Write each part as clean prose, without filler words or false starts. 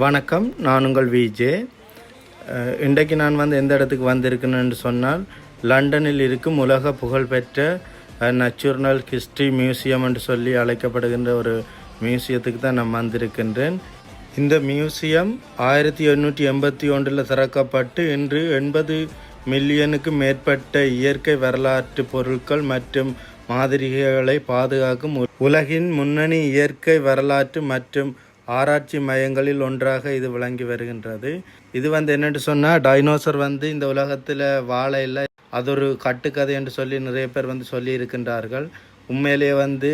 வணக்கம், நான் உங்கள் விஜே. இன்றைக்கு நான் எந்த இடத்துக்கு வந்திருக்கேன்னு சொன்னால், லண்டனில் இருக்கும் உலக புகழ்பெற்ற நேச்சுரல் ஹிஸ்ட்ரி மியூசியம் என்று சொல்லி அழைக்கப்படுகின்ற ஒரு மியூசியத்துக்கு தான் நான் வந்திருக்கின்றேன். இந்த மியூசியம் 1881 திறக்கப்பட்டு இன்று 80 மில்லியனுக்கு மேற்பட்ட இயற்கை வரலாற்று பொருட்கள் மற்றும் மாதிரிகளை பாதுகாக்கும் உலகின் முன்னணி இயற்கை வரலாற்று மற்றும் ஆராய்ச்சி மையங்களில் ஒன்றாக இது விளங்கி வருகின்றது. இது என்னென்று சொன்னால், டைனோசர் இந்த உலகத்தில் வாழ இல்லை, அது ஒரு கட்டுக்கதை என்று சொல்லி நிறைய பேர் சொல்லி இருக்கின்றார்கள். உண்மையிலேயே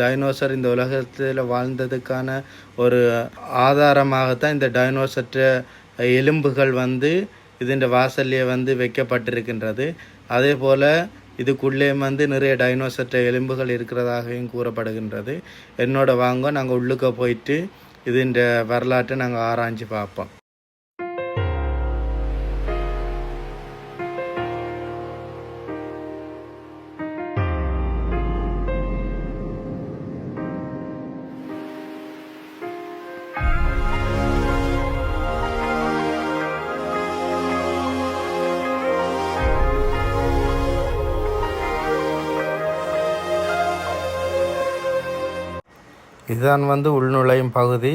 டைனோசர் இந்த உலகத்தில் வாழ்ந்ததுக்கான ஒரு ஆதாரமாகத்தான் இந்த டைனோசற்ற எலும்புகள் இதன் வாசல்லையே வைக்கப்பட்டிருக்கின்றது. அதே போல் இதுக்குள்ளே நிறைய டைனோசற்ற எலும்புகள் இருக்கிறதாகவும் கூறப்படுகின்றது. என்னோட வாங்க நாங்கள் உள்ளுக்க போயிட்டு இந்த வரலாற்றை நாங்கள் ஆராய்ச்சி பார்ப்போம். இதுதான் உள்நுழையும் பகுதி.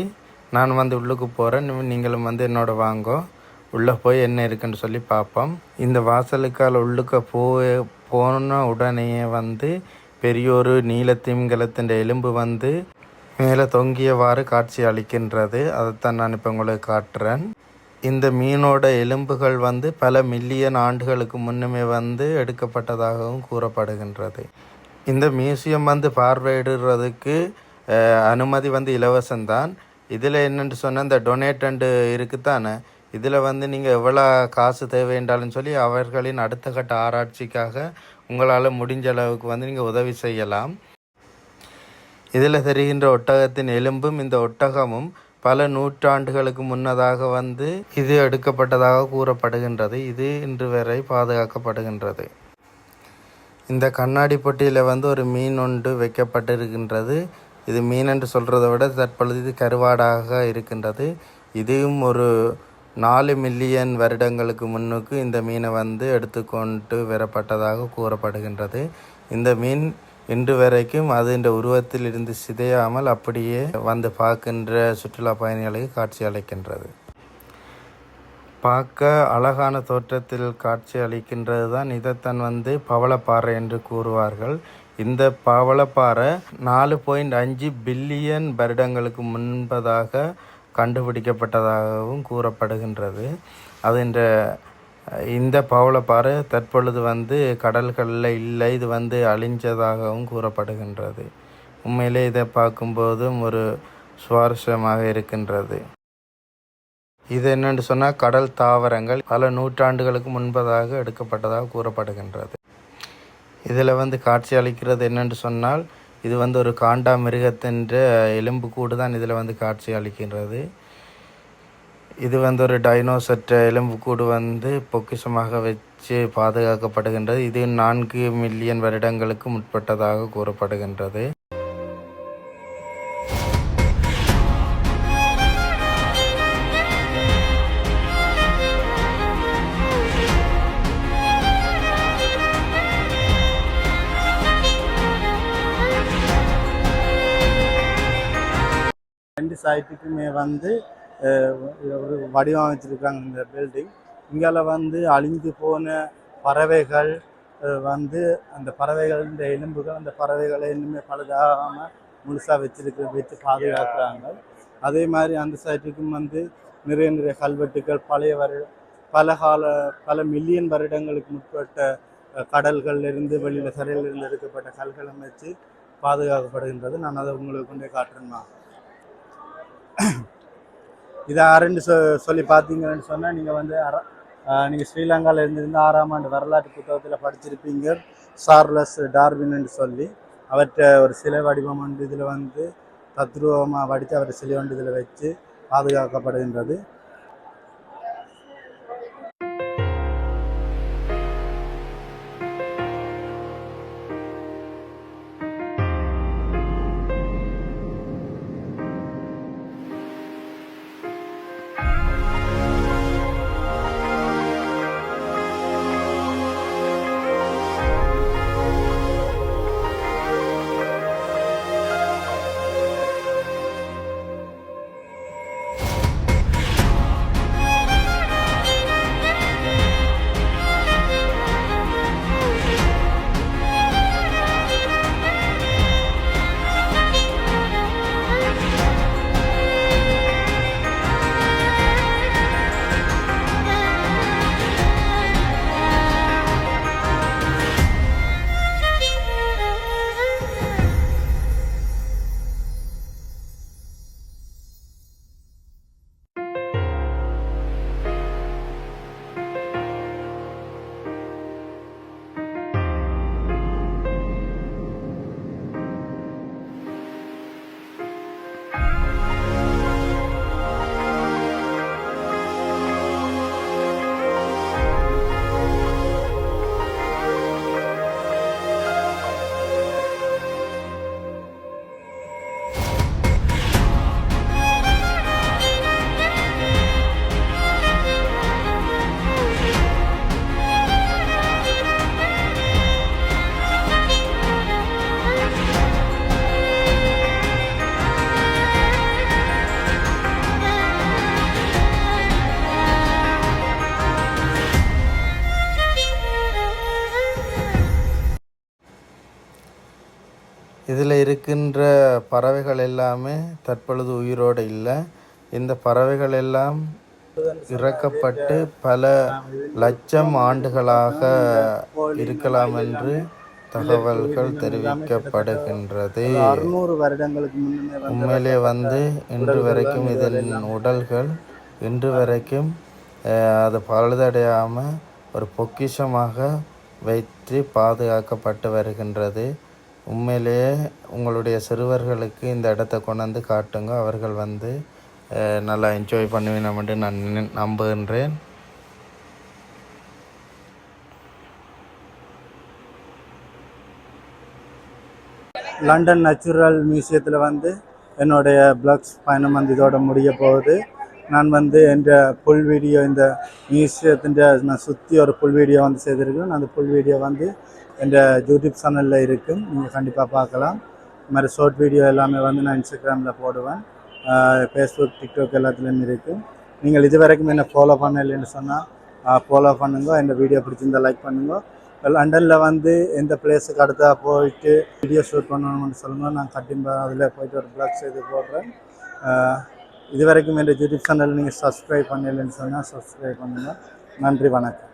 நான் உள்ளுக்கு போகிறேன், நீங்களும் என்னோட வாங்கோ. உள்ளே போய் என்ன இருக்குன்னு சொல்லி பார்ப்போம். இந்த வாசலுக்கால் உள்ளுக்க போன உடனே பெரிய ஒரு நீலத்திமிங்கலத்தின் எலும்பு மேலே தொங்கியவாறு காட்சி அளிக்கின்றது. அதைத்தான் நான் இப்போ உங்களுக்கு காட்டுறேன். இந்த மீனோட எலும்புகள் பல மில்லியன் ஆண்டுகளுக்கு முன்னுமே எடுக்கப்பட்டதாகவும் கூறப்படுகின்றது. இந்த மியூசியம் பார்வையிடுறதுக்கு அனுமதி இலவசம்தான். இதில் என்னென்று சொன்னால், இந்த டொனேட்டண்டு இருக்குத்தானே, இதில் நீங்கள் எவ்வளோ காசு தேவைன்றாலும் சொல்லி அவர்களின் அடுத்த கட்ட ஆராய்ச்சிக்காக உங்களால் முடிஞ்ச அளவுக்கு நீங்கள் உதவி செய்யலாம். இதில் தெரிகின்ற ஒட்டகத்தின் எலும்பும் இந்த ஒட்டகமும் பல நூற்றாண்டுகளுக்கு முன்னதாக இது எடுக்கப்பட்டதாக கூறப்படுகின்றது. இது இன்று வரை பாதுகாக்கப்படுகின்றது. இந்த கண்ணாடி பொட்டியில் ஒரு மீன் ஒன்று வைக்கப்பட்டிருக்கின்றது. இது மீன் என்று சொல்கிறத விட தற்பொழுது இது கருவாடாக இருக்கின்றது. இதுவும் ஒரு 4 மில்லியன் வருடங்களுக்கு முன்னுக்கு இந்த மீனை எடுத்துக்கொண்டு வரப்பட்டதாக கூறப்படுகின்றது. இந்த மீன் இன்று வரைக்கும் அது இந்த உருவத்தில் இருந்து சிதையாமல் அப்படியே பார்க்கின்ற சுற்றுலா பயணிகளுக்கு காட்சி அளிக்கின்றது. பார்க்க அழகான தோற்றத்தில் காட்சி அளிக்கின்றது தான். இதைத்தான் பவளப்பாறை என்று கூறுவார்கள். இந்த பவளப்பாறை 4.5 பில்லியன் வருடங்களுக்கு முன்பதாக கண்டுபிடிக்கப்பட்டதாகவும் கூறப்படுகின்றது. அது இந்த பவளப்பாறை தற்பொழுது கடல்களில் இல்லை, இது அழிஞ்சதாகவும் கூறப்படுகின்றது. உண்மையிலே இதை பார்க்கும்போதும் ஒரு சுவாரஸ்யமாக இருக்கின்றது. இது என்னென்று சொன்னால், கடல் தாவரங்கள் பல நூற்றாண்டுகளுக்கு முன்பதாக எடுக்கப்பட்டதாக கூறப்படுகின்றது. இதில் காட்சி அளிக்கிறது என்னென்று சொன்னால், இது ஒரு காண்டா மிருகத்தின் எலும்பு கூடு தான் இதில் காட்சி அளிக்கின்றது. இது ஒரு டைனோசற்ற எலும்பு கூடு பொக்கிஷமாக வச்சு பாதுகாக்கப்படுகின்றது. இது 4 மில்லியன் வருடங்களுக்கு முற்பட்டதாக கூறப்படுகின்றது. ரெண்டு சைட்டுக்குமே ஒரு வடிவமைச்சிருக்காங்க இந்த பில்டிங். இங்கே அழிந்து போன பறவைகள் அந்த பறவைகளின் எலும்புகள், அந்த பறவைகளை இன்னுமே பழுதாகாமல் முழுசாக வச்சு பாதுகாக்கிறாங்க. அதே மாதிரி அந்த சைட்டுக்கும் நிறைய கல்வெட்டுகள் பல மில்லியன் வருடங்களுக்கு முற்பட்ட கடல்களிலிருந்து வெளியில் சிறையிலிருந்து எடுக்கப்பட்ட கல்களும் வச்சு பாதுகாக்கப்படுகின்றது. நான் அதை உங்களுக்கு கொண்டே காட்டுறேன்னா, இதை ஆரண்டு சொல்லி பார்த்தீங்கன்னு சொன்னால், நீங்கள் ஸ்ரீலங்காவில் இருந்திருந்தால் 6ஆம் ஆண்டு வரலாற்று புத்தகத்தில் படிச்சிருப்பீங்க. சார்லஸ் டார்வின்னு சொல்லி அவற்றை ஒரு சிலை வடிவம் இதில் தத்ரூபமாக வடித்து அவர் சிலை இதில் வச்சு பாதுகாக்கப்படுகின்றது. இருக்கின்ற பறவைகள் எல்லாமே தற்பொழுது உயிரோடு இல்லை. இந்த பறவைகள் எல்லாம் இறக்கப்பட்டு பல லட்சம் ஆண்டுகளாக இருக்கலாம் என்று தகவல்கள் தெரிவிக்கப்படுகின்றது. 600 வருடங்களுக்கு முன்னே உண்மையிலே இன்று வரைக்கும் இதன் உடல்கள் இன்று வரைக்கும் அது பழுதடையாமல் ஒரு பொக்கிஷமாக வைத்து பாதுகாக்கப்பட்டு வருகின்றது. உண்மையிலேயே உங்களுடைய சிறுவர்களுக்கு இந்த இடத்த கொண்டாந்து காட்டுங்க. அவர்கள் நல்லா என்ஜாய் பண்ணுவேன் நான் நம்புகின்றேன். லண்டன் நேச்சுரல் மியூசியத்தில் என்னுடைய பிளாக்ஸ் பயணம் இதோட முடிய போகுது. நான் என்ற ஃபுல் வீடியோ இந்த மியூசியத்தின் நான் சுற்றி ஒரு ஃபுல் வீடியோ செய்திருக்கேன். அந்த ஃபுல் வீடியோ என் யூடியூப் சேனலில் இருக்கும். நீங்கள் கண்டிப்பாக பார்க்கலாம். இது மாதிரி ஷார்ட் வீடியோ எல்லாமே நான் இன்ஸ்டாகிராமில் போடுவேன். ஃபேஸ்புக், டிக்டாக் எல்லாத்துலேயும் இருக்கும். நீங்கள் இது வரைக்கும் என்ன ஃபாலோ பண்ணலைன்னு சொன்னால் ஃபாலோ பண்ணுங்க. இந்த வீடியோ பிடிச்சிருந்தால் லைக் பண்ணுங்க. லண்டனில் எந்த பிளேஸுக்கு அடுத்தா போயிட்டு வீடியோ ஷூட் பண்ணணும்னு சொல்லுங்கள். நான் கண்டிப்பாக அதில் போயிட்டு ஒரு பிளாக் செய்து போடுறேன். இது வரைக்கும் என் யூடியூப் சேனல் நீங்கள் சப்ஸ்கிரைப் பண்ணலைன்னு சொன்னால் சப்ஸ்கிரைப் பண்ணுங்கள். நன்றி, வணக்கம்.